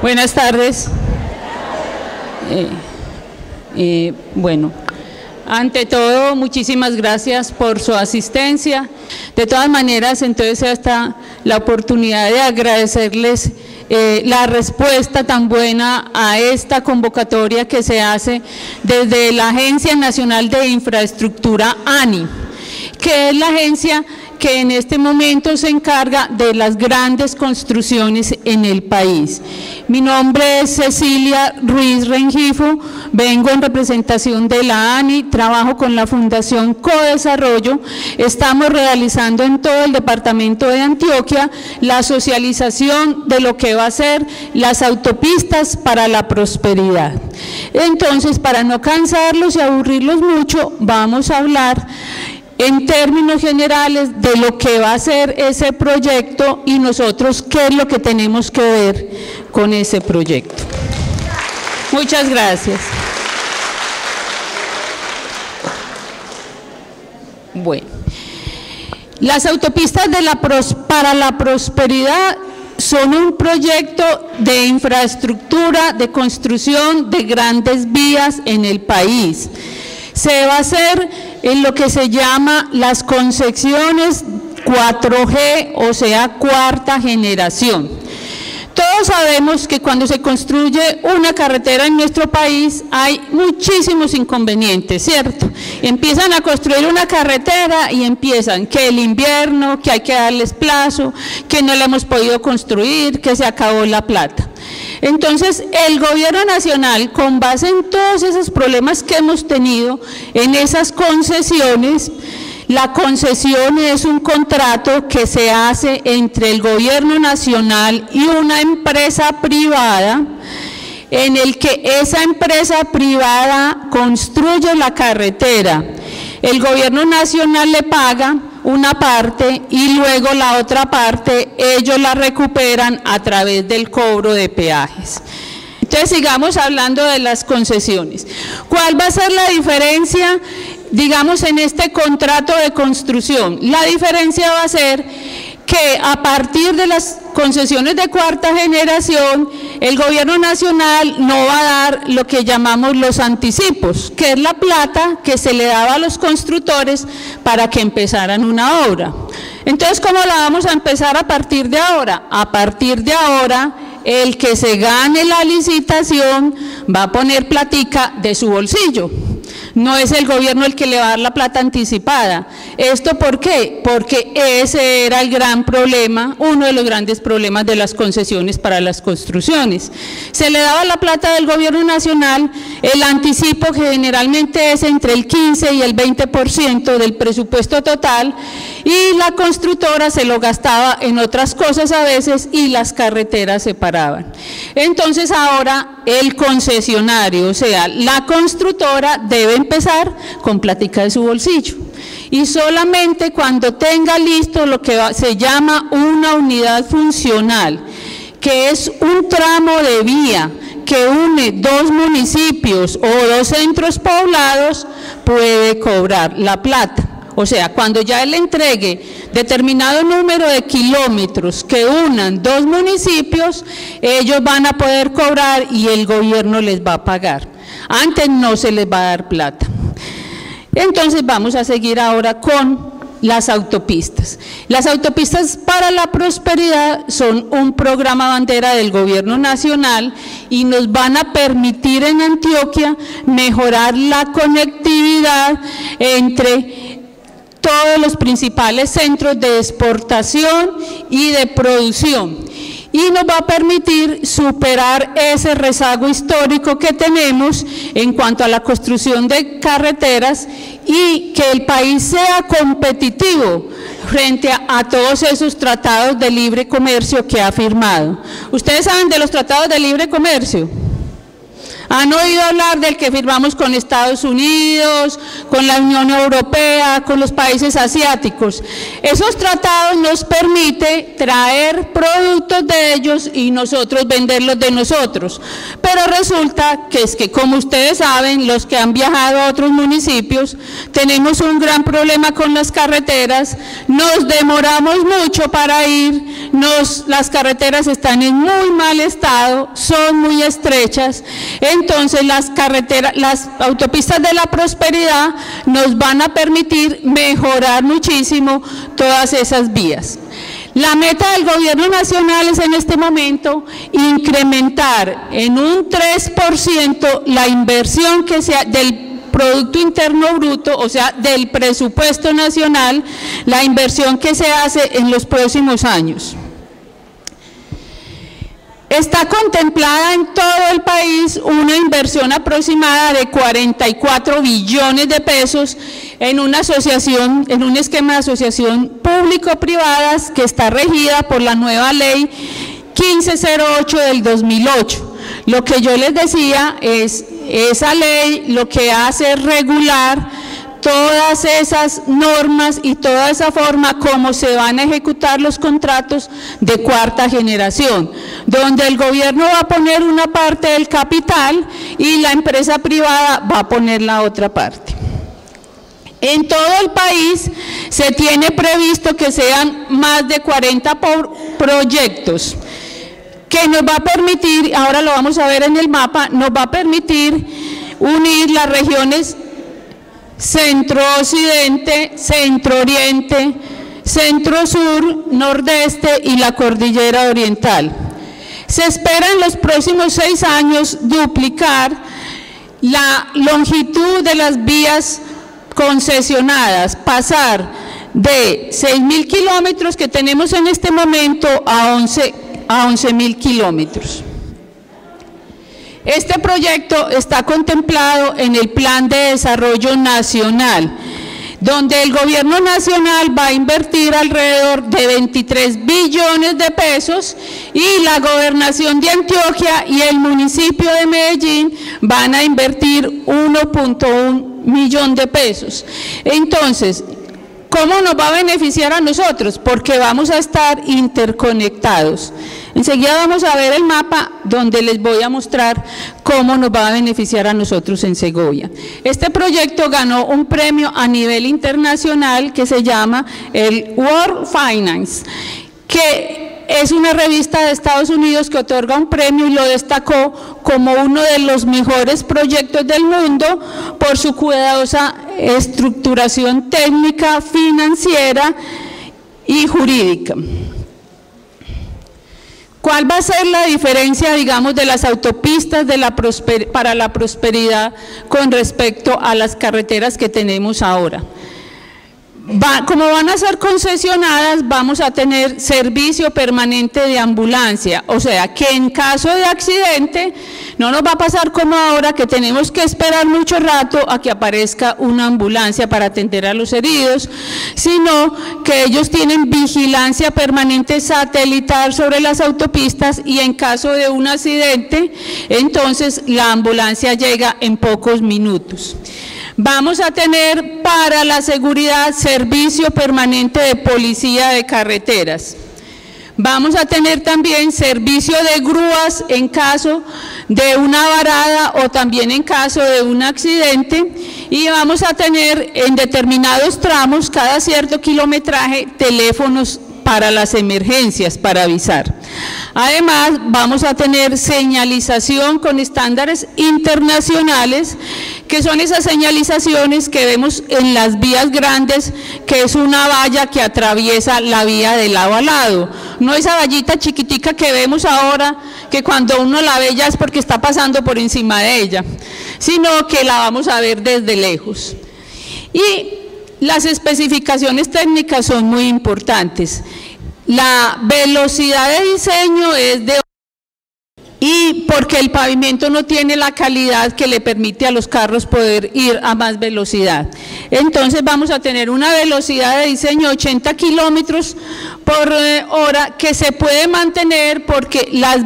Buenas tardes. Bueno, ante todo, muchísimas gracias por su asistencia. De todas maneras, entonces hasta la oportunidad de agradecerles la respuesta tan buena a esta convocatoria que se hace desde la Agencia Nacional de Infraestructura, ANI, que es la agencia que en este momento se encarga de las grandes construcciones en el país. Mi nombre es Cecilia Ruiz Rengifo, vengo en representación de la ANI, trabajo con la Fundación Codesarrollo, estamos realizando en todo el departamento de Antioquia la socialización de lo que va a ser las autopistas para la prosperidad. Entonces, para no cansarlos y aburrirlos mucho, vamos a hablar en términos generales de lo que va a ser ese proyecto y nosotros qué es lo que tenemos que ver con ese proyecto. Muchas gracias. Bueno, las autopistas para la prosperidad son un proyecto de infraestructura, de construcción de grandes vías en el país. Se va a hacer en lo que se llama las concesiones 4G, o sea, cuarta generación. Todos sabemos que cuando se construye una carretera en nuestro país hay muchísimos inconvenientes, ¿cierto? Empiezan a construir una carretera y empiezan que el invierno, que hay que darles plazo, que no la hemos podido construir, que se acabó la plata. Entonces, el gobierno nacional, con base en todos esos problemas que hemos tenido en esas concesiones, la concesión es un contrato que se hace entre el gobierno nacional y una empresa privada, en el que esa empresa privada construye la carretera. El gobierno nacional le paga una parte y luego la otra parte ellos la recuperan a través del cobro de peajes. Entonces sigamos hablando de las concesiones. ¿Cuál va a ser la diferencia, digamos, en este contrato de construcción? La diferencia va a ser que a partir de las concesiones de cuarta generación, el gobierno nacional no va a dar lo que llamamos los anticipos, que es la plata que se le daba a los constructores para que empezaran una obra. Entonces, ¿cómo la vamos a empezar a partir de ahora? A partir de ahora, el que se gane la licitación va a poner platica de su bolsillo. No es el gobierno el que le va a dar la plata anticipada. ¿Esto por qué? Porque ese era el gran problema, uno de los grandes problemas de las concesiones para las construcciones. Se le daba la plata del gobierno nacional, el anticipo que generalmente es entre el 15 y el 20% del presupuesto total, y la constructora se lo gastaba en otras cosas a veces y las carreteras se paraban. Entonces ahora el concesionario, o sea, la constructora debe empezar con plática de su bolsillo. Y solamente cuando tenga listo lo que se llama una unidad funcional, que es un tramo de vía que une dos municipios o dos centros poblados, puede cobrar la plata. O sea, cuando ya él entregue determinado número de kilómetros que unan dos municipios, ellos van a poder cobrar y el gobierno les va a pagar. Antes no se les va a dar plata. Entonces vamos a seguir ahora con las autopistas. Las autopistas para la prosperidad son un programa bandera del gobierno nacional y nos van a permitir en Antioquia mejorar la conectividad entre todos los principales centros de exportación y de producción, y nos va a permitir superar ese rezago histórico que tenemos en cuanto a la construcción de carreteras y que el país sea competitivo frente a todos esos tratados de libre comercio que ha firmado. ¿Ustedes saben de los tratados de libre comercio? Han oído hablar del que firmamos con Estados Unidos, con la Unión Europea, con los países asiáticos. Esos tratados nos permiten traer productos de ellos y nosotros venderlos de nosotros. Pero resulta que es que, como ustedes saben, los que han viajado a otros municipios, tenemos un gran problema con las carreteras, nos demoramos mucho para ir, las carreteras están en muy mal estado, son muy estrechas. Entonces las autopistas de la prosperidad nos van a permitir mejorar muchísimo todas esas vías. La meta del gobierno nacional es en este momento incrementar en un 3% la inversión que sea del Producto Interno Bruto, o sea, del presupuesto nacional, la inversión que se hace en los próximos años. Está contemplada en todo el país una inversión aproximada de 44 billones de pesos en una asociación, en un esquema de asociación público-privadas que está regida por la nueva ley 1508 del 2008. Lo que yo les decía es, esa ley lo que hace es regular todas esas normas y toda esa forma como se van a ejecutar los contratos de cuarta generación, donde el gobierno va a poner una parte del capital y la empresa privada va a poner la otra parte. En todo el país se tiene previsto que sean más de 40 proyectos, que nos va a permitir, ahora lo vamos a ver en el mapa, nos va a permitir unir las regiones centro-occidente, centro-oriente, centro-sur, nordeste y la cordillera oriental. Se espera en los próximos 6 años duplicar la longitud de las vías concesionadas, pasar de 6.000 kilómetros que tenemos en este momento a 11.000 kilómetros. Este proyecto está contemplado en el Plan de Desarrollo Nacional, donde el gobierno nacional va a invertir alrededor de 23 billones de pesos y la gobernación de Antioquia y el municipio de Medellín van a invertir 1.1 millón de pesos. Entonces, ¿cómo nos va a beneficiar a nosotros? Porque vamos a estar interconectados. Enseguida vamos a ver el mapa donde les voy a mostrar cómo nos va a beneficiar a nosotros en Segovia. Este proyecto ganó un premio a nivel internacional que se llama el World Finance, que es una revista de Estados Unidos que otorga un premio y lo destacó como uno de los mejores proyectos del mundo por su cuidadosa estructuración técnica, financiera y jurídica. ¿Cuál va a ser la diferencia, digamos, de las autopistas para la prosperidad con respecto a las carreteras que tenemos ahora? Como van a ser concesionadas, vamos a tener servicio permanente de ambulancia, o sea que en caso de accidente no nos va a pasar como ahora que tenemos que esperar mucho rato a que aparezca una ambulancia para atender a los heridos, sino que ellos tienen vigilancia permanente satelital sobre las autopistas y en caso de un accidente, entonces la ambulancia llega en pocos minutos. Vamos a tener para la seguridad servicio permanente de policía de carreteras. Vamos a tener también servicio de grúas en caso de una varada o también en caso de un accidente y vamos a tener en determinados tramos, cada cierto kilometraje, teléfonos para las emergencias, para avisar. Además, vamos a tener señalización con estándares internacionales, que son esas señalizaciones que vemos en las vías grandes, que es una valla que atraviesa la vía de lado a lado. No esa vallita chiquitica que vemos ahora, que cuando uno la ve ya es porque está pasando por encima de ella, sino que la vamos a ver desde lejos. Y las especificaciones técnicas son muy importantes. La velocidad de diseño es de... ¿Y por porque el pavimento no tiene la calidad que le permite a los carros poder ir a más velocidad. Entonces vamos a tener una velocidad de diseño de 80 kilómetros por hora que se puede mantener porque las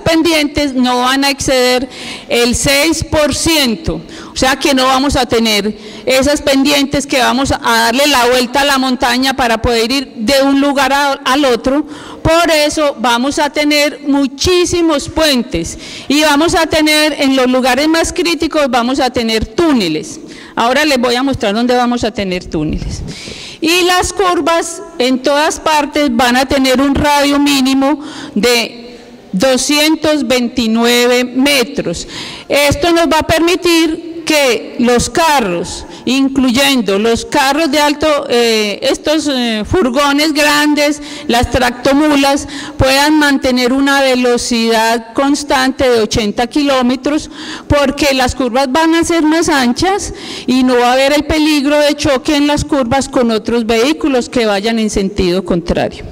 pendientes no van a exceder el 6%, o sea que no vamos a tener esas pendientes que vamos a darle la vuelta a la montaña para poder ir de un lugar al otro. Por eso vamos a tener muchísimos puentes y vamos a tener, en los lugares más críticos, vamos a tener túneles. Ahora les voy a mostrar dónde vamos a tener túneles. Y las curvas en todas partes van a tener un radio mínimo de 229 metros. Esto nos va a permitir que los carros, incluyendo los carros de alto, estos furgones grandes, las tractomulas, puedan mantener una velocidad constante de 80 kilómetros, porque las curvas van a ser más anchas y no va a haber el peligro de choque en las curvas con otros vehículos que vayan en sentido contrario.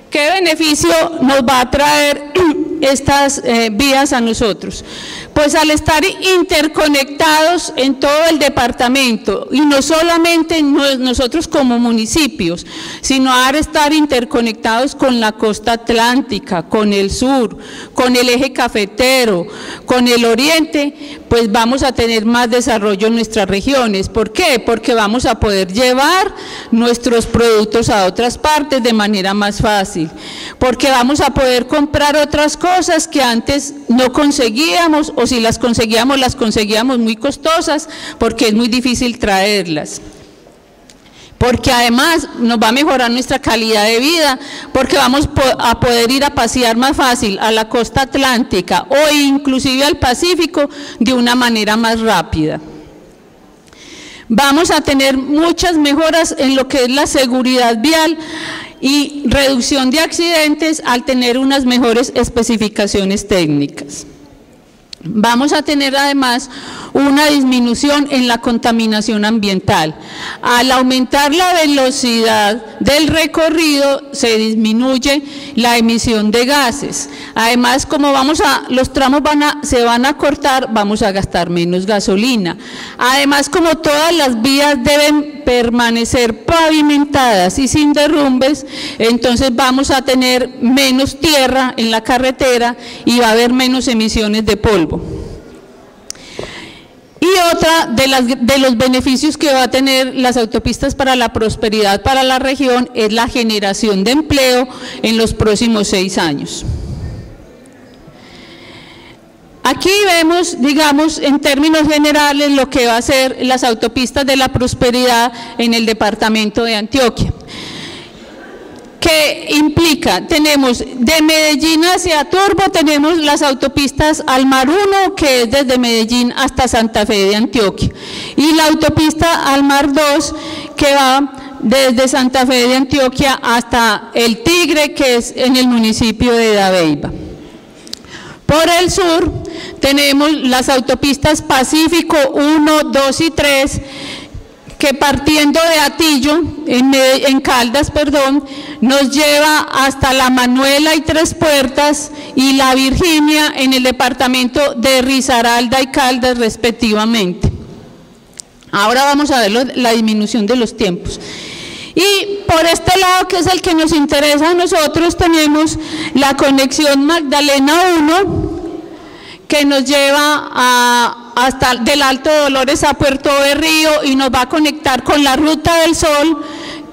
¿Qué beneficio nos va a traer estas vías a nosotros? Pues al estar interconectados en todo el departamento, y no solamente nosotros como municipios, sino al estar interconectados con la costa atlántica, con el sur, con el eje cafetero, con el oriente, pues vamos a tener más desarrollo en nuestras regiones. ¿Por qué? Porque vamos a poder llevar nuestros productos a otras partes de manera más fácil, porque vamos a poder comprar otras cosas que antes no conseguíamos, o si las conseguíamos muy costosas, porque es muy difícil traerlas. Porque además nos va a mejorar nuestra calidad de vida, porque vamos a poder ir a pasear más fácil a la costa atlántica o inclusive al Pacífico de una manera más rápida. Vamos a tener muchas mejoras en lo que es la seguridad vial y reducción de accidentes al tener unas mejores especificaciones técnicas. Vamos a tener además una disminución en la contaminación ambiental. Al aumentar la velocidad del recorrido se disminuye la emisión de gases. Además, como los tramos se van a cortar, vamos a gastar menos gasolina. Además, como todas las vías deben permanecer pavimentadas y sin derrumbes, entonces vamos a tener menos tierra en la carretera y va a haber menos emisiones de polvo. Y otra de los beneficios que va a tener las autopistas para la prosperidad para la región es la generación de empleo en los próximos 6 años. Aquí vemos, digamos, en términos generales lo que va a ser las autopistas de la prosperidad en el departamento de Antioquia. ¿Qué implica? Tenemos de Medellín hacia Turbo, tenemos las autopistas Almar 1, que es desde Medellín hasta Santa Fe de Antioquia, y la autopista Almar 2, que va desde Santa Fe de Antioquia hasta El Tigre, que es en el municipio de Dabeiba. Por el sur tenemos las autopistas Pacífico 1, 2 y 3, que partiendo de Atillo, en Caldas, nos lleva hasta La Manuela y Tres Puertas y La Virginia en el departamento de Risaralda y Caldas respectivamente. Ahora vamos a ver la disminución de los tiempos. Y por este lado, que es el que nos interesa a nosotros, tenemos la conexión Magdalena 1, que nos lleva hasta del Alto Dolores a Puerto Berrío y nos va a conectar con la Ruta del Sol,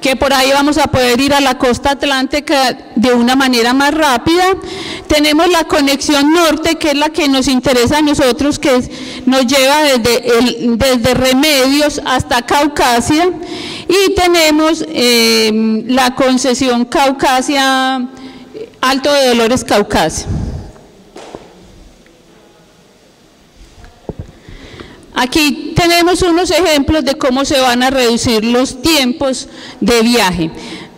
que por ahí vamos a poder ir a la costa atlántica de una manera más rápida. Tenemos la conexión norte, que es la que nos interesa a nosotros, que nos lleva desde Remedios hasta Caucasia, y tenemos la concesión Caucasia, Alto de Dolores Caucasia. Aquí tenemos unos ejemplos de cómo se van a reducir los tiempos de viaje.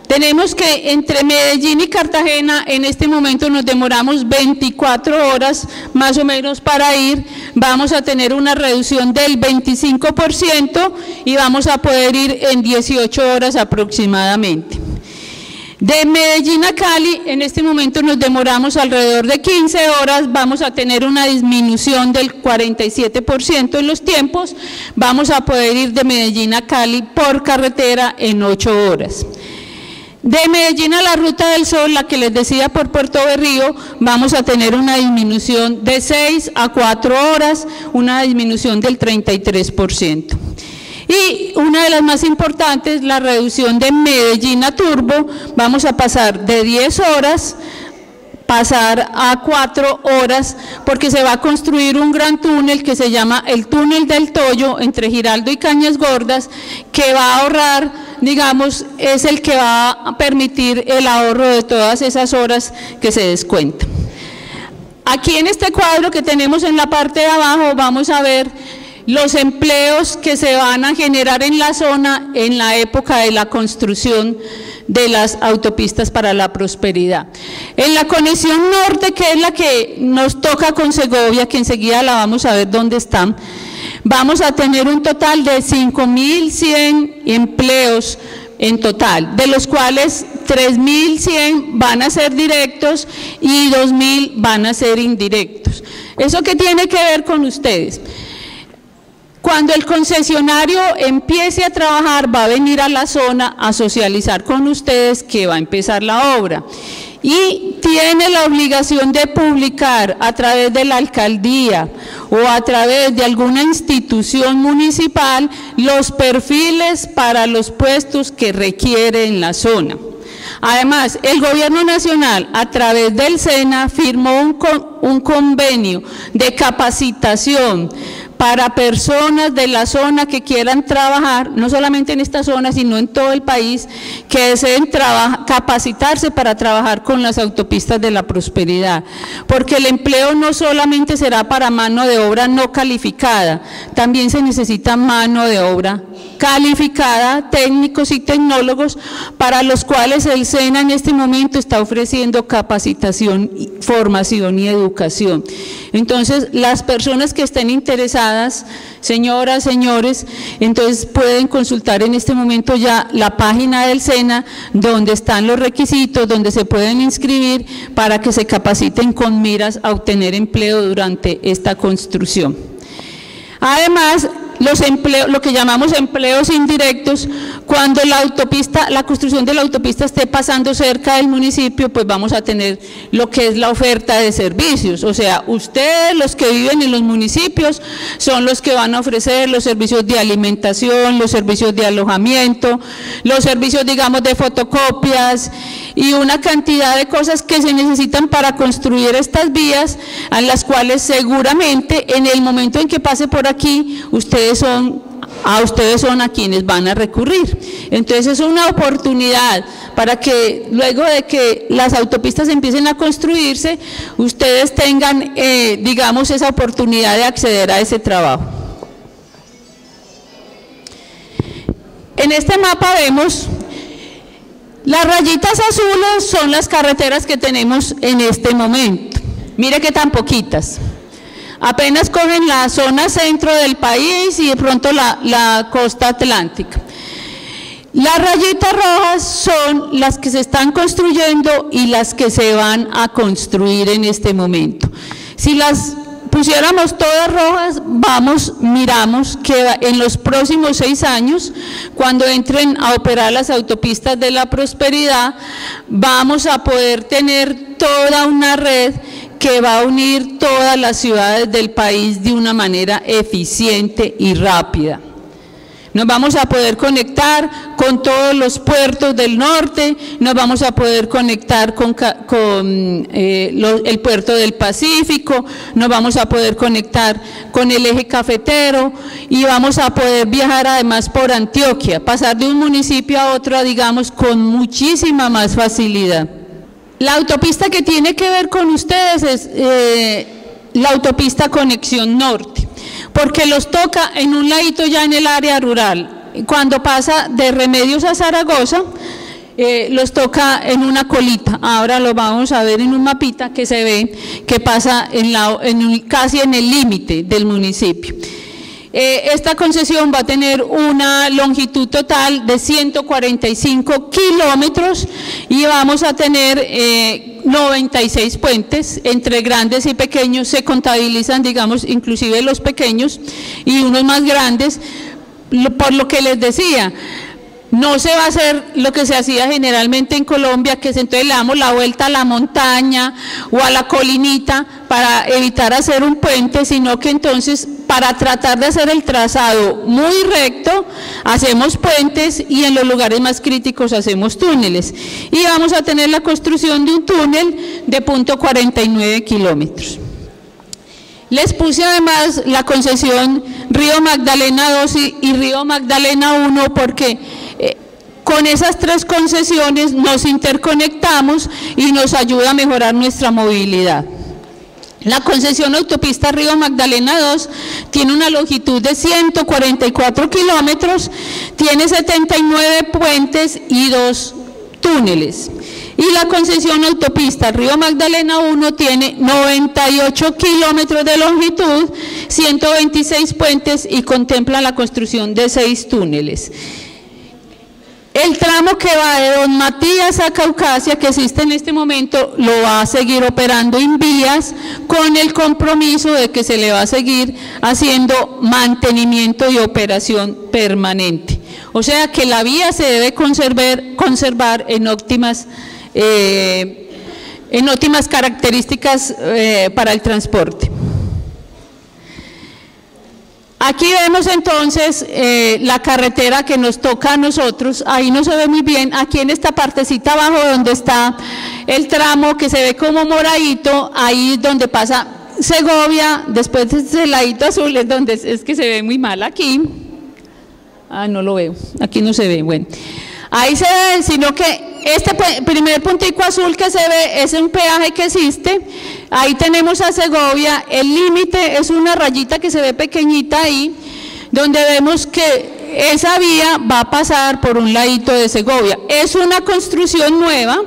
Tenemos que entre Medellín y Cartagena en este momento nos demoramos 24 horas más o menos para ir. Vamos a tener una reducción del 25% y vamos a poder ir en 18 horas aproximadamente. De Medellín a Cali, en este momento nos demoramos alrededor de 15 horas, vamos a tener una disminución del 47% en los tiempos, vamos a poder ir de Medellín a Cali por carretera en 8 horas. De Medellín a la Ruta del Sol, la que les decía por Puerto Berrío, vamos a tener una disminución de 6 a 4 horas, una disminución del 33%. Y una de las más importantes, la reducción de Medellín a Turbo, vamos a pasar de 10 horas, pasar a 4 horas, porque se va a construir un gran túnel que se llama el Túnel del Toyo, entre Giraldo y Cañas Gordas, que va a ahorrar, digamos, es el que va a permitir el ahorro de todas esas horas que se descuentan. Aquí en este cuadro que tenemos en la parte de abajo vamos a ver los empleos que se van a generar en la zona en la época de la construcción de las autopistas para la prosperidad. En la conexión norte, que es la que nos toca con Segovia, que enseguida la vamos a ver dónde están, vamos a tener un total de 5.100 empleos en total, de los cuales 3.100 van a ser directos y 2.000 van a ser indirectos. ¿Eso qué tiene que ver con ustedes? Cuando el concesionario empiece a trabajar, va a venir a la zona a socializar con ustedes que va a empezar la obra. Y tiene la obligación de publicar a través de la alcaldía o a través de alguna institución municipal los perfiles para los puestos que requiere en la zona. Además, el Gobierno Nacional, a través del SENA, firmó un convenio de capacitación para personas de la zona que quieran trabajar, no solamente en esta zona, sino en todo el país, que deseen capacitarse para trabajar con las autopistas de la prosperidad, porque el empleo no solamente será para mano de obra no calificada, también se necesita mano de obra calificada, técnicos y tecnólogos, para los cuales el SENA en este momento está ofreciendo capacitación, formación y educación. Entonces, las personas que estén interesadas, señoras, señores, entonces pueden consultar en este momento ya la página del SENA, donde están los requisitos, donde se pueden inscribir para que se capaciten con miras a obtener empleo durante esta construcción. Además, los empleos, lo que llamamos empleos indirectos, cuando la construcción de la autopista esté pasando cerca del municipio, pues vamos a tener lo que es la oferta de servicios, o sea, ustedes, los que viven en los municipios, son los que van a ofrecer los servicios de alimentación, los servicios de alojamiento, los servicios, digamos, de fotocopias y una cantidad de cosas que se necesitan para construir estas vías, a las cuales seguramente en el momento en que pase por aquí, ustedes son a quienes van a recurrir. Entonces es una oportunidad para que luego de que las autopistas empiecen a construirse, ustedes tengan, digamos, esa oportunidad de acceder a ese trabajo. En este mapa vemos las rayitas azules, son las carreteras que tenemos en este momento. Mire que tan poquitas. Apenas cogen la zona centro del país y de pronto la costa atlántica. Las rayitas rojas son las que se están construyendo y las que se van a construir en este momento. Si las pusiéramos todas rojas, miramos que en los próximos 6 años, cuando entren a operar las autopistas de la prosperidad, vamos a poder tener toda una red que va a unir todas las ciudades del país de una manera eficiente y rápida. Nos vamos a poder conectar con todos los puertos del norte, nos vamos a poder conectar con el puerto del Pacífico, nos vamos a poder conectar con el eje cafetero y vamos a poder viajar además por Antioquia, pasar de un municipio a otro, digamos, con muchísima más facilidad. La autopista que tiene que ver con ustedes es la autopista Conexión Norte, porque los toca en un ladito ya en el área rural. Cuando pasa de Remedios a Zaragoza, los toca en una colita. Ahora lo vamos a ver en un mapita que se ve que pasa casi en el límite del municipio. Esta concesión va a tener una longitud total de 145 kilómetros y vamos a tener 96 puentes, entre grandes y pequeños, se contabilizan, digamos, inclusive los pequeños y unos más grandes, por lo que les decía. No se va a hacer lo que se hacía generalmente en Colombia, que es entonces le damos la vuelta a la montaña o a la colinita para evitar hacer un puente, sino que entonces para tratar de hacer el trazado muy recto, hacemos puentes y en los lugares más críticos hacemos túneles. Y vamos a tener la construcción de un túnel de 0.49 kilómetros. Les puse además la concesión Río Magdalena 2 y Río Magdalena 1 porque con esas tres concesiones nos interconectamos y nos ayuda a mejorar nuestra movilidad. La concesión autopista Río Magdalena 2 tiene una longitud de 144 kilómetros, tiene 79 puentes y 2 túneles. Y la concesión autopista Río Magdalena 1 tiene 98 kilómetros de longitud, 126 puentes y contempla la construcción de 6 túneles. El tramo que va de Don Matías a Caucasia, que existe en este momento, lo va a seguir operando Invías con el compromiso de que se le va a seguir haciendo mantenimiento y operación permanente. O sea que la vía se debe conservar en óptimas características para el transporte. Aquí vemos entonces la carretera que nos toca a nosotros, ahí no se ve muy bien, aquí en esta partecita abajo donde está el tramo que se ve como moradito, ahí donde pasa Segovia, después de ese ladito azul es donde es que se ve muy mal aquí, no lo veo, aquí no se ve, bueno, ahí se ve, sino que este primer puntico azul que se ve es un peaje que existe, ahí tenemos a Segovia, el límite es una rayita que se ve pequeñita ahí, donde vemos que esa vía va a pasar por un ladito de Segovia. Es una construcción nueva,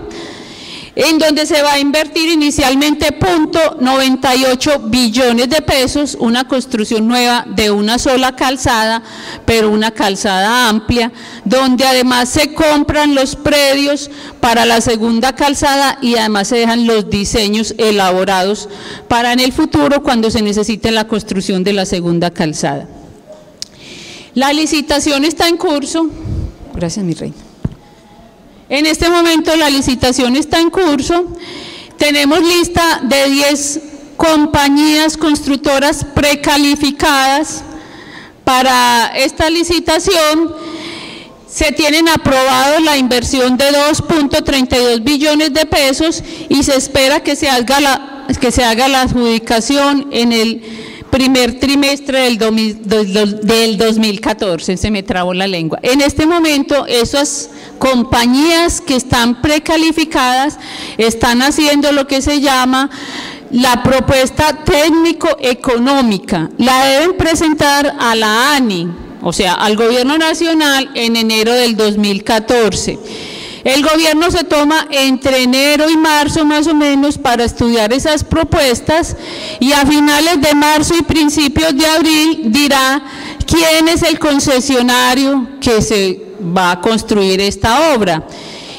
en donde se va a invertir inicialmente 0.98 billones de pesos, una construcción nueva de una sola calzada, pero una calzada amplia, donde además se compran los predios para la segunda calzada y además se dejan los diseños elaborados para en el futuro cuando se necesite la construcción de la segunda calzada. La licitación está en curso. Gracias, mi reina. En este momento la licitación está en curso, tenemos lista de 10 compañías constructoras precalificadas para esta licitación, se tienen aprobado la inversión de 2.32 billones de pesos y se espera que se haga la adjudicación en el primer trimestre del 2014, se me trabó la lengua. En este momento esas compañías que están precalificadas están haciendo lo que se llama la propuesta técnico-económica, la deben presentar a la ANI, o sea, al Gobierno Nacional en enero del 2014. El gobierno se toma entre enero y marzo más o menos para estudiar esas propuestas y a finales de marzo y principios de abril dirá quién es el concesionario que se va a construir esta obra.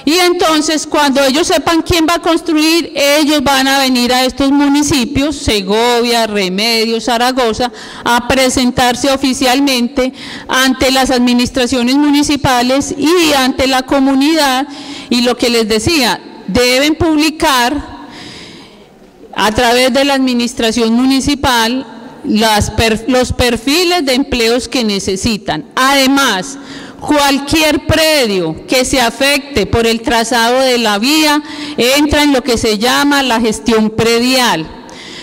Y entonces cuando ellos sepan quién va a construir, ellos van a venir a estos municipios, Segovia, Remedios, Zaragoza, a presentarse oficialmente ante las administraciones municipales y ante la comunidad. Y lo que les decía, deben publicar a través de la administración municipal los perfiles de empleos que necesitan. Además, cualquier predio que se afecte por el trazado de la vía entra en lo que se llama la gestión predial.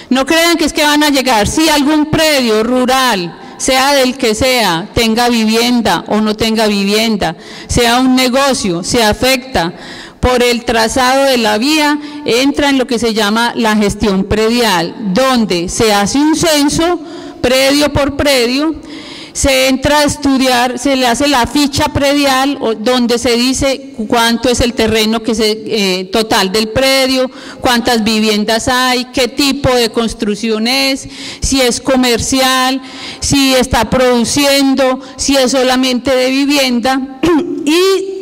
No crean que es que van a llegar, si algún predio rural, sea del que sea, tenga vivienda o no tenga vivienda, sea un negocio, se afecta por el trazado de la vía, entra en lo que se llama la gestión predial, donde se hace un censo predio por predio, se entra a estudiar, se le hace la ficha predial donde se dice cuánto es el terreno total del predio, cuántas viviendas hay, qué tipo de construcción es, si es comercial, si está produciendo, si es solamente de vivienda y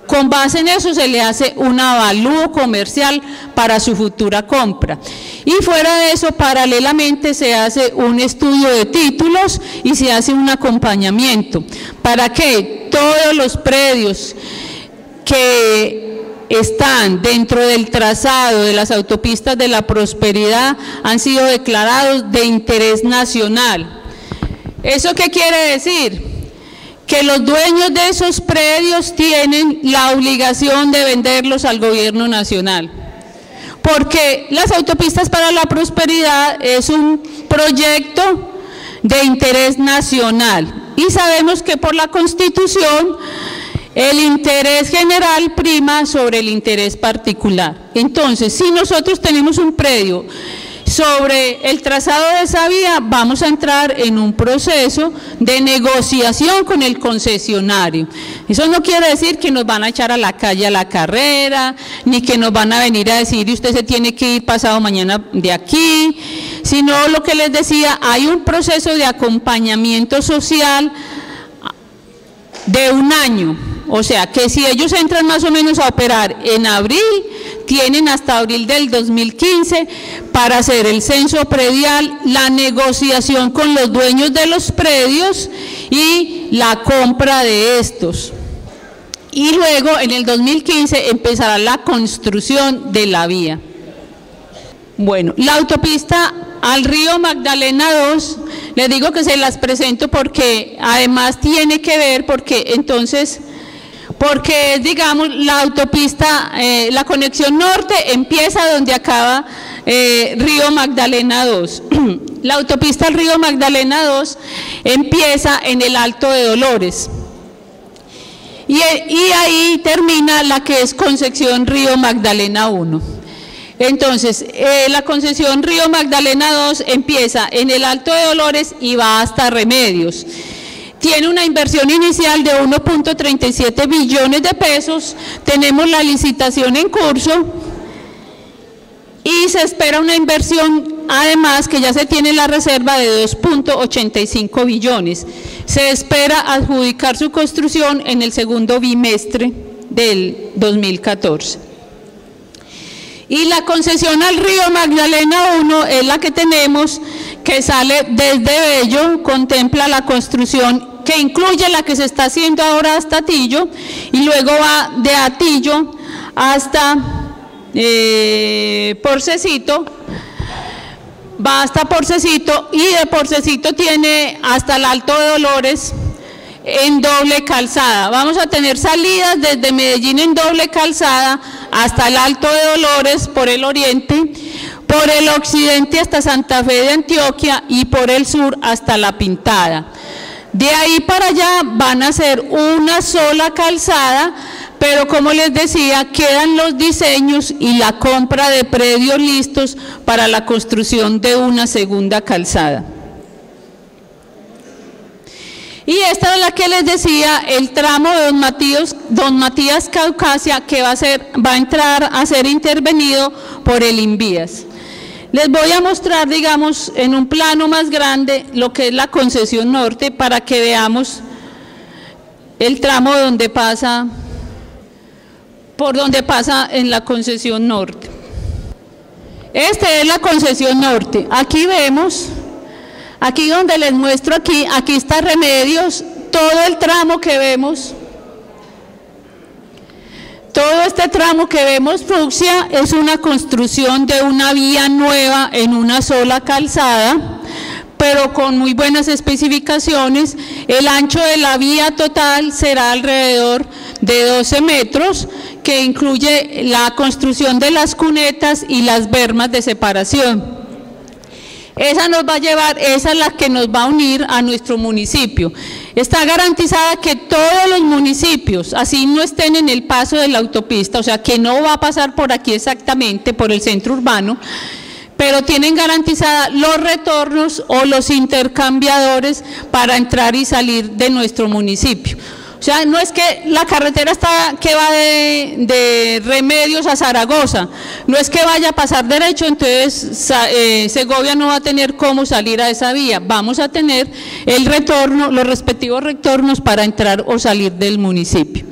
con base en eso se le hace un avalúo comercial para su futura compra. Y fuera de eso, paralelamente se hace un estudio de títulos y se hace un acompañamiento para que todos los predios que están dentro del trazado de las autopistas de la prosperidad han sido declarados de interés nacional. ¿Eso qué quiere decir? Que los dueños de esos predios tienen la obligación de venderlos al gobierno nacional, porque las autopistas para la prosperidad es un proyecto de interés nacional y sabemos que por la Constitución el interés general prima sobre el interés particular. Entonces, si nosotros tenemos un predio sobre el trazado de esa vía, vamos a entrar en un proceso de negociación con el concesionario. Eso no quiere decir que nos van a echar a la calle a la carrera, ni que nos van a venir a decir usted se tiene que ir pasado mañana de aquí, sino lo que les decía, hay un proceso de acompañamiento social de 1 año. O sea, que si ellos entran más o menos a operar en abril, tienen hasta abril del 2015 para hacer el censo predial, la negociación con los dueños de los predios y la compra de estos. Y luego en el 2015 empezará la construcción de la vía. Bueno, la autopista al río Magdalena 2, les digo que se las presento porque además tiene que ver, porque digamos la autopista, la conexión norte empieza donde acaba río Magdalena 2. La autopista al río Magdalena 2 empieza en el Alto de Dolores y ahí termina la que es Concepción Río Magdalena 1. Entonces, la concesión Río Magdalena 2 empieza en el Alto de Dolores y va hasta Remedios. Tiene una inversión inicial de 1.37 billones de pesos, tenemos la licitación en curso y se espera una inversión, además que ya se tiene la reserva de 2.85 billones. Se espera adjudicar su construcción en el segundo bimestre del 2014. Y la concesión al río Magdalena 1 es la que tenemos, que sale desde Bello, contempla la construcción que incluye la que se está haciendo ahora hasta Atillo, y luego va de Atillo hasta Porcecito, va hasta Porcecito, y de Porcecito tiene hasta el Alto de Dolores en doble calzada. Vamos a tener salidas desde Medellín en doble calzada hasta el Alto de Dolores por el oriente, por el occidente hasta Santa Fe de Antioquia y por el sur hasta La Pintada. De ahí para allá van a ser una sola calzada, pero como les decía, quedan los diseños y la compra de predios listos para la construcción de una segunda calzada. Y esta es la que les decía, el tramo de Don Matías Caucasia, que va a entrar a ser intervenido por el Invías. Les voy a mostrar, digamos, en un plano más grande lo que es la concesión norte para que veamos el tramo donde pasa, por donde pasa en la concesión norte. Esta es la concesión norte. Aquí vemos, aquí donde les muestro, aquí está Remedios, todo el tramo que vemos. Todo este tramo que vemos fucsia es una construcción de una vía nueva en una sola calzada, pero con muy buenas especificaciones. El ancho de la vía total será alrededor de 12 metros, que incluye la construcción de las cunetas y las bermas de separación. Esa nos va a llevar, esa es la que nos va a unir a nuestro municipio. Está garantizada que todos los municipios, así no estén en el paso de la autopista, o sea que no va a pasar por aquí exactamente, por el centro urbano, pero tienen garantizada los retornos o los intercambiadores para entrar y salir de nuestro municipio. O sea, no es que la carretera que va de Remedios a Zaragoza, no es que vaya a pasar derecho, entonces Segovia no va a tener cómo salir a esa vía. Vamos a tener el retorno, los respectivos retornos para entrar o salir del municipio.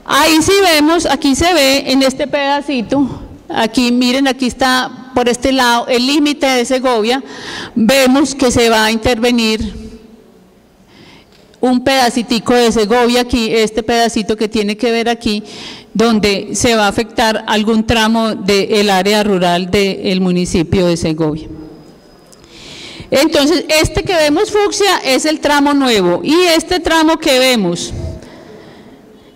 Ahí sí vemos, aquí se ve en este pedacito, aquí miren, aquí está por este lado el límite de Segovia, vemos que se va a intervenir un pedacitico de Segovia aquí, este pedacito que tiene que ver aquí, donde se va a afectar algún tramo del área rural del municipio de Segovia. Entonces, este que vemos fucsia es el tramo nuevo, y este tramo que vemos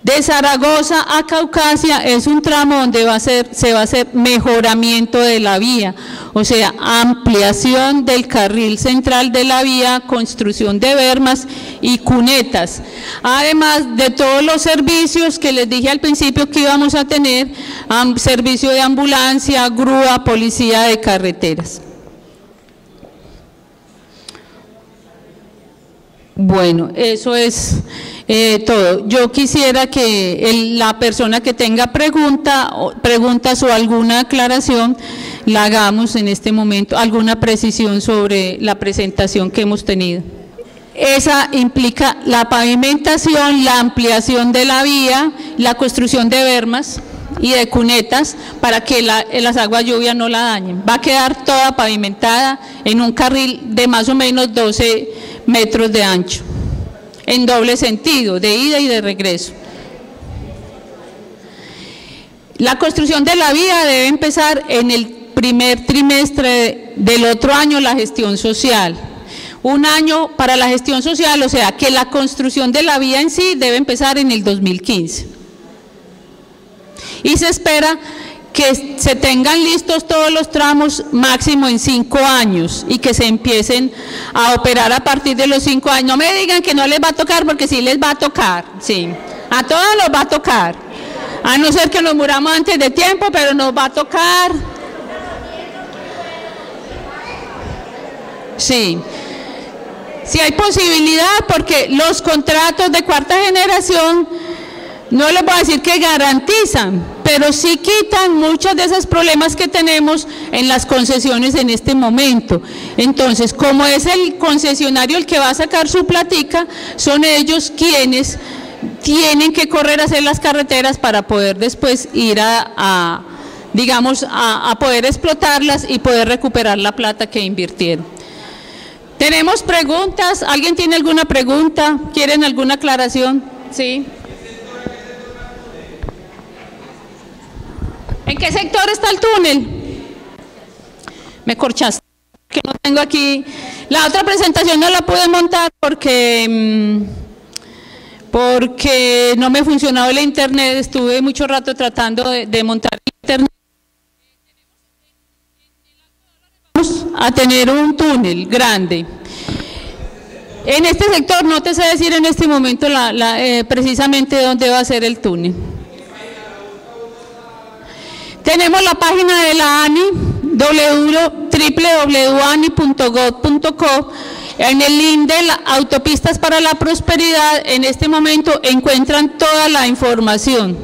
de Zaragoza a Caucasia es un tramo donde se va a hacer mejoramiento de la vía, o sea, ampliación del carril central de la vía, construcción de bermas y cunetas, además de todos los servicios que les dije al principio que íbamos a tener, servicio de ambulancia, grúa, policía de carreteras. Bueno, eso es todo. Yo quisiera que la persona que tenga preguntas o alguna aclaración la hagamos en este momento, alguna precisión sobre la presentación que hemos tenido. Esa implica la pavimentación, la ampliación de la vía, la construcción de bermas y de cunetas para que las aguas lluvias no la dañen. Va a quedar toda pavimentada en un carril de más o menos 12 metros de ancho, en doble sentido, de ida y de regreso. La construcción de la vía debe empezar en el primer trimestre del otro año, la gestión social. Un año para la gestión social, o sea que la construcción de la vía en sí debe empezar en el 2015. Y se espera que se tengan listos todos los tramos máximo en 5 años y que se empiecen a operar a partir de los 5 años. No me digan que no les va a tocar, porque sí les va a tocar, sí, a todos los va a tocar, a no ser que nos muramos antes de tiempo, pero nos va a tocar. Sí, sí hay posibilidad, porque los contratos de cuarta generación, no les voy a decir que garantizan, pero sí quitan muchos de esos problemas que tenemos en las concesiones en este momento. Entonces, como es el concesionario el que va a sacar su platica, son ellos quienes tienen que correr a hacer las carreteras para poder después ir digamos, a poder explotarlas y poder recuperar la plata que invirtieron. ¿Tenemos preguntas? ¿Alguien tiene alguna pregunta? ¿Quieren alguna aclaración? Sí. ¿En qué sector está el túnel? Me corchaste, que no tengo aquí. La otra presentación no la pude montar porque no me funcionaba el internet. Estuve mucho rato tratando de montar internet. Vamos a tener un túnel grande. En este sector no te sé decir en este momento precisamente dónde va a ser el túnel. Tenemos la página de la ANI, www.ani.gov.co. En el link de Autopistas para la Prosperidad, en este momento encuentran toda la información.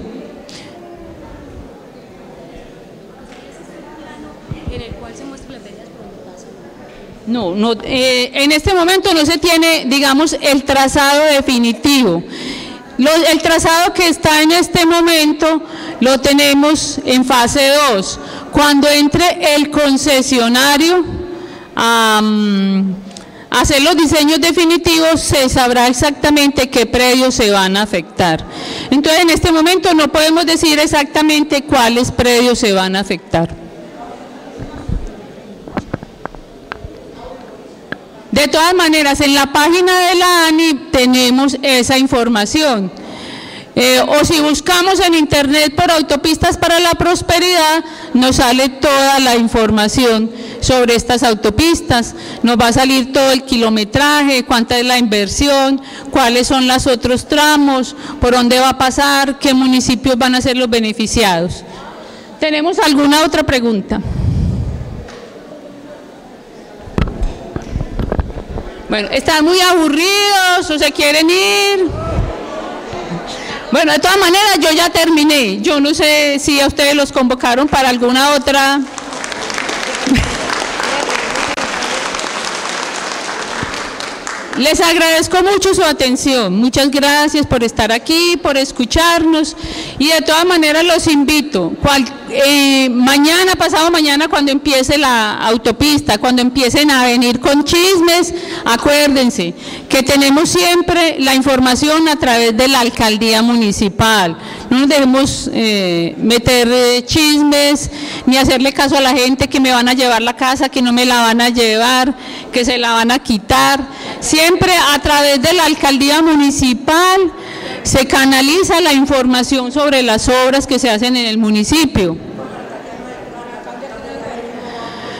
¿En el cual se muestra las veredas por donde pasan? No, en este momento no se tiene, digamos, el trazado definitivo. El trazado que está en este momento lo tenemos en fase 2. Cuando entre el concesionario a hacer los diseños definitivos, se sabrá exactamente qué predios se van a afectar. Entonces, en este momento no podemos decir exactamente cuáles predios se van a afectar. De todas maneras, en la página de la ANI tenemos esa información. O si buscamos en internet por Autopistas para la Prosperidad, nos sale toda la información sobre estas autopistas. Nos va a salir todo el kilometraje, cuánta es la inversión, cuáles son los otros tramos, por dónde va a pasar, qué municipios van a ser los beneficiados. ¿Tenemos alguna otra pregunta? Bueno, ¿están muy aburridos o se quieren ir? Bueno, de todas maneras yo ya terminé. Yo no sé si a ustedes los convocaron para alguna otra. Les agradezco mucho su atención, muchas gracias por estar aquí, por escucharnos y de todas maneras los invito, mañana, pasado mañana cuando empiece la autopista, cuando empiecen a venir con chismes, acuérdense que tenemos siempre la información a través de la alcaldía municipal, no nos debemos meter chismes ni hacerle caso a la gente que me van a llevar la casa, que no me la van a llevar, que se la van a quitar. Siempre a través de la alcaldía municipal se canaliza la información sobre las obras que se hacen en el municipio.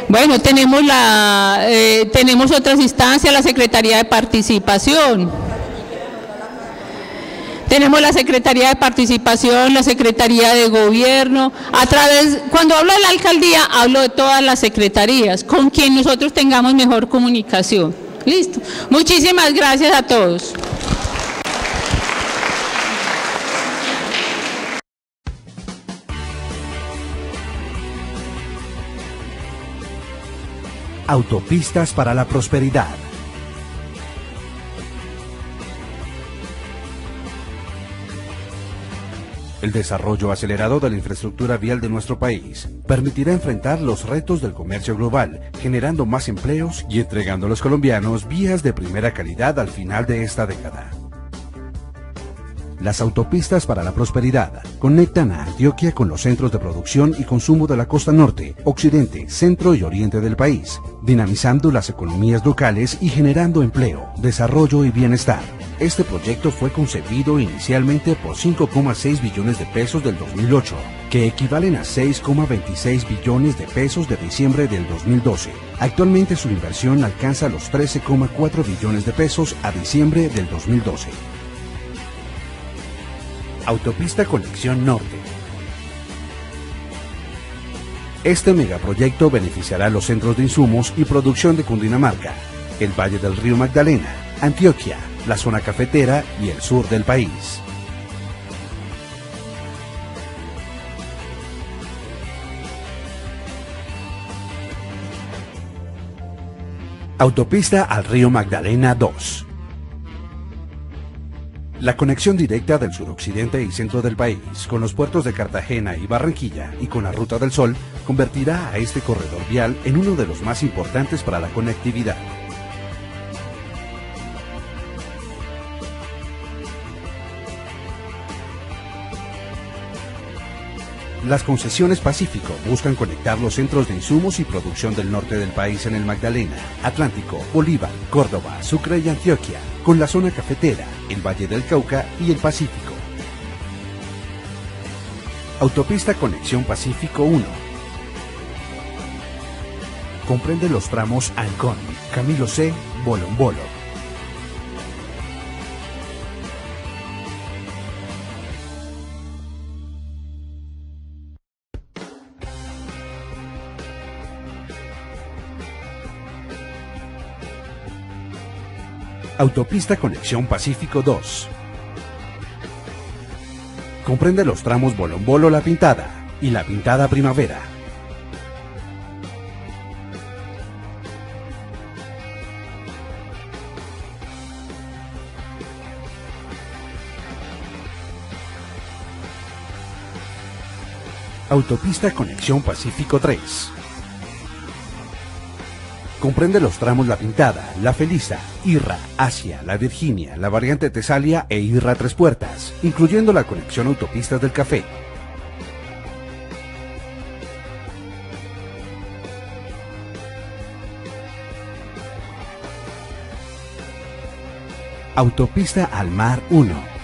Bueno, tenemos otras instancias, la Secretaría de Participación. Tenemos la Secretaría de Participación, la Secretaría de Gobierno. Cuando hablo de la alcaldía, hablo de todas las secretarías, con quien nosotros tengamos mejor comunicación. Listo. Muchísimas gracias a todos. Autopistas para la prosperidad. El desarrollo acelerado de la infraestructura vial de nuestro país permitirá enfrentar los retos del comercio global, generando más empleos y entregando a los colombianos vías de primera calidad al final de esta década. Las autopistas para la prosperidad conectan a Antioquia con los centros de producción y consumo de la costa norte, occidente, centro y oriente del país, dinamizando las economías locales y generando empleo, desarrollo y bienestar. Este proyecto fue concebido inicialmente por 5,6 billones de pesos del 2008, que equivalen a 6,26 billones de pesos de diciembre del 2012. Actualmente su inversión alcanza los 13,4 billones de pesos a diciembre del 2012. Autopista Conexión Norte. Este megaproyecto beneficiará a los centros de insumos y producción de Cundinamarca, el Valle del Río Magdalena, Antioquia, la zona cafetera y el sur del país. Autopista al Río Magdalena 2. La conexión directa del suroccidente y centro del país con los puertos de Cartagena y Barranquilla y con la Ruta del Sol convertirá a este corredor vial en uno de los más importantes para la conectividad. Las concesiones Pacífico buscan conectar los centros de insumos y producción del norte del país en el Magdalena, Atlántico, Bolívar, Córdoba, Sucre y Antioquia, con la zona cafetera, el Valle del Cauca y el Pacífico. Autopista Conexión Pacífico 1. Comprende los tramos Ancón, Camilo C, Bolombolo. Autopista Conexión Pacífico 2. Comprende los tramos Bolombolo La Pintada y La Pintada Primavera. Autopista Conexión Pacífico 3. Comprende los tramos La Pintada, La Felisa, Irra, Asia, La Virginia, la variante Tesalia e Irra Tres Puertas, incluyendo la conexión Autopistas del Café. Autopista al Mar 1.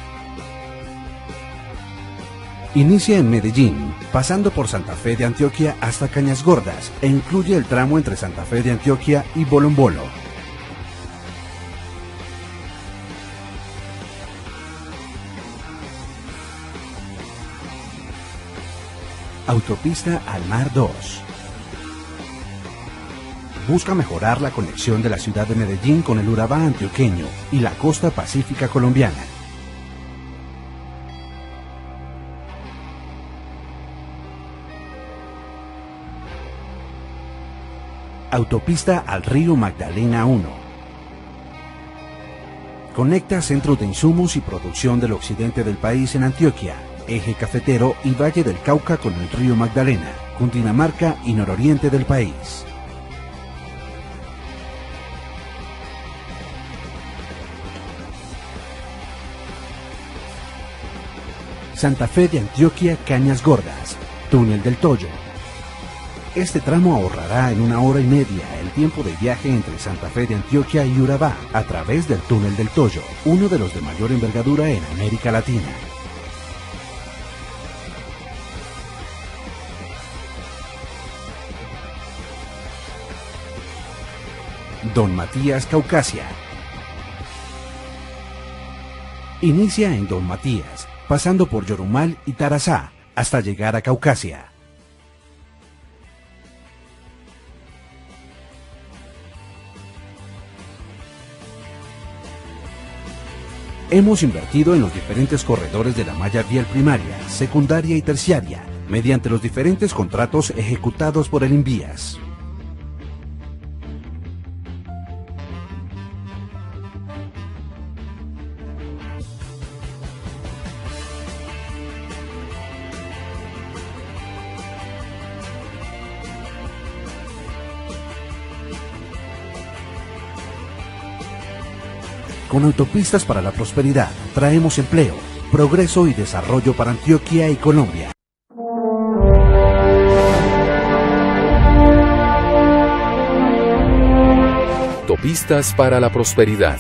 Inicia en Medellín, pasando por Santa Fe de Antioquia hasta Cañas Gordas e incluye el tramo entre Santa Fe de Antioquia y Bolombolo. Autopista al Mar 2. busca mejorar la conexión de la ciudad de Medellín con el Urabá antioqueño y la costa pacífica colombiana. Autopista al río Magdalena 1. Conecta centros de insumos y producción del occidente del país en Antioquia, eje cafetero y Valle del Cauca con el río Magdalena, Cundinamarca y nororiente del país. Santa Fe de Antioquia, Cañas Gordas, Túnel del Toyo. Este tramo ahorrará en 1 hora y media el tiempo de viaje entre Santa Fe de Antioquia y Urabá a través del Túnel del Toyo, uno de los de mayor envergadura en América Latina. Don Matías, Caucasia. Inicia en Don Matías, pasando por Yorumal y Tarazá, hasta llegar a Caucasia. Hemos invertido en los diferentes corredores de la malla vial primaria, secundaria y terciaria, mediante los diferentes contratos ejecutados por el INVIAS. Con Autopistas para la Prosperidad traemos empleo, progreso y desarrollo para Antioquia y Colombia. Autopistas para la Prosperidad.